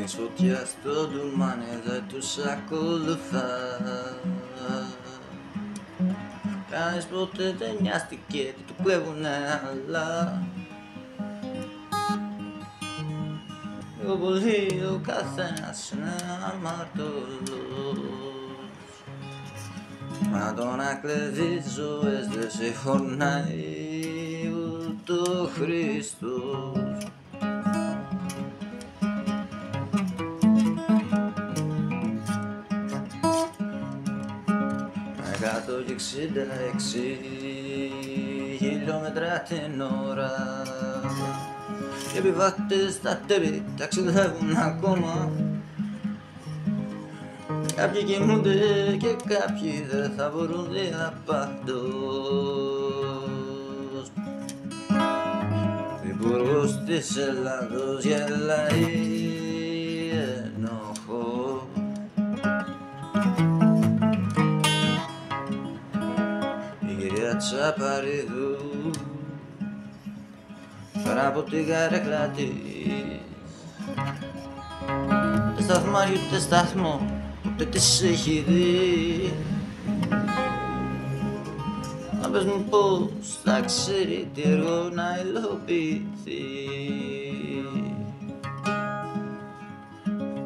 Ρίχνεις φωτιά στο ντουλμάνι, δεν τους ακολουθά. Κανείς ποτέ δεν νοιάστηκε τι του κλέβουνε, αλλά λίγο πολύ ο καθένας είναι αμαρτωλός. Μα το να κλέβει ζωές δεν σε χωρνάει ούτε ο Χριστός. 166 χιλιόμετρα την ώρα. Οι επιβάτες στα τέρι ταξιδεύουν ακόμα. Κάποιοι κοιμούνται και κάποιοι δεν θα μπορούν διαπαντός. Ο υπουργός της Ελλάδος γελάει ενοχώς. Η κυρία Τσαπαρίδου πέρα από την καρέκλα της δεν σταθμάρει ούτε σταθμό, ούτε της έχει δει. Να πες μου πώς θα ξέρει τι έργο να υλοποιηθεί.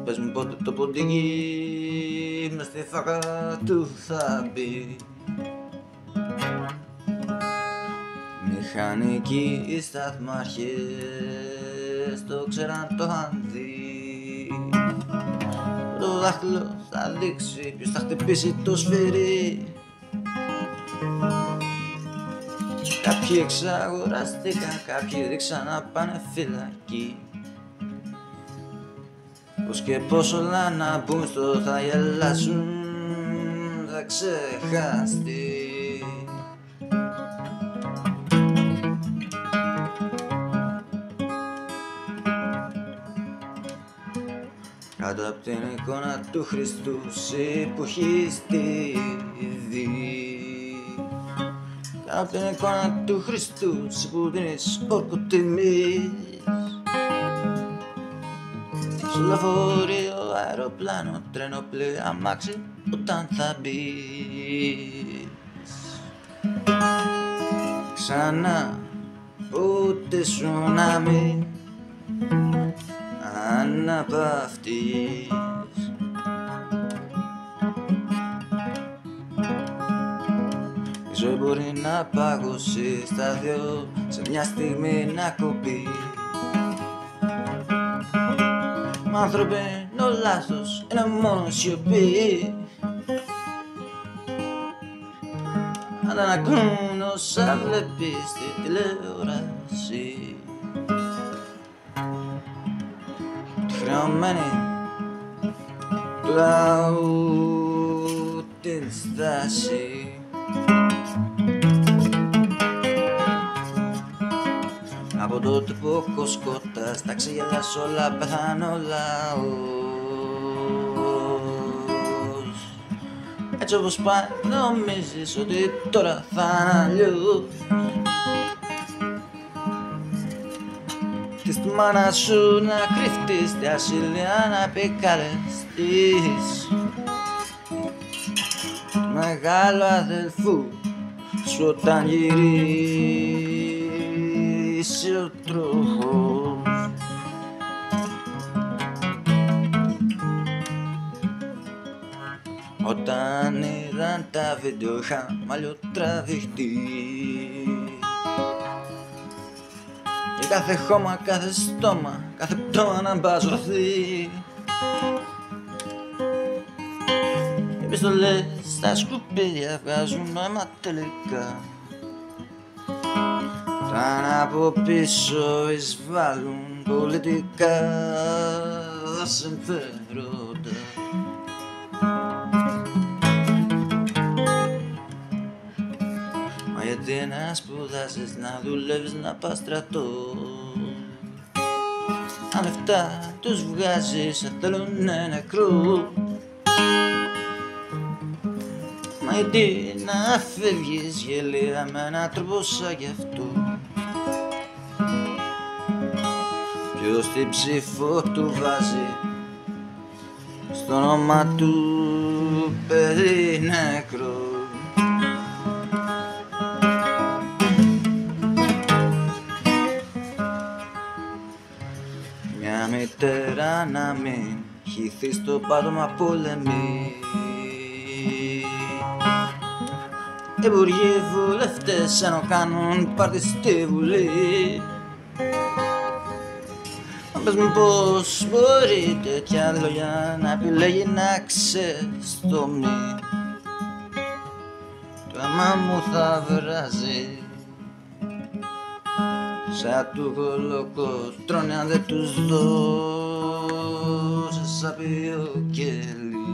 Πες μου πότε το ποντίκι μες στη φάκα του θα μπει. Μηχανικοί σταθμάρχες το ξέραν, το είχαν δει. Το δάχτυλο θα δείξει ποιος θα χτυπήσει το σφυρί. Κάποιοι εξαγοράστηκαν, κάποιοι ρίξαν να πάνε φυλακή. Πώς και πώς όλα να μπουν στο θα γελάσουν, θα ξεχαστεί. Κάτω απ' την εικόνα του Χριστού που έχει στηθεί. Κάτω απ' την εικόνα του Χριστού που δίνεις όρκο τιμής. Στο λεωφορείο, αεροπλάνο, τρένο, πλοίο, αμάξι, όταν θα μπεις. Ξανά ούτε σουνάμι αναπαυτείς. Η ζωή μπορεί να παγώσει στα δυο, σε μια στιγμή να κοπεί. Μα άνθρωποι είναι ο λάθος, είναι μόνο σιωπή. Αν δεν ακούν όσα βλέπεις στη τηλεόραση, χρεωμένη του λαού την στάση. Από τότε που ο Κοσκότας τα ξεγελάς όλα, πέθανε ο λαός. Έτσι όπως πάει νομίζεις ότι τώρα θα είναι αλλιώς. Της τη μάνα σου να κρυφτείς, τη ασυλία να επικαλεστείς. Του μεγάλου αδελφού σου όταν γυρίσει ο τροχός. Όταν είδαν τα βίντεο είχαν μαλλιοτραβηχτεί. Και κάθε χώμα, κάθε στόμα, κάθε πτώμα να μπαζωθεί. Οι επιστολές στα σκουπίδια βγάζουν νόημα τελικά. Τραν από πίσω εισβάλλουν πολιτικά συμφέροντα. Μα γιατί να σπουδάσεις, να δουλεύεις, να πας στρατό, αν λεφτά τους βγάζεις, θα θέλουνε νεκρού. Μα γιατί να φεύγεις γελία με έναν τρόπο σαν γι' αυτό. Ποιος την ψήφο του βάζει στο όνομα του παιδί νεκρό. Μια μητέρα να μην χυθεί στο πάτωμα πολεμή. Υπουργοί, βουλευτές ενώ κάνουν πάρτι στη Βουλή. Πες μου πως μπορεί τέτοια λόγια να επιλέγει να ξεστομεί. Το αίμα μου θα βράζει σαν του κολοκοτρώνει αν δεν τους δώσεις απειό κελί.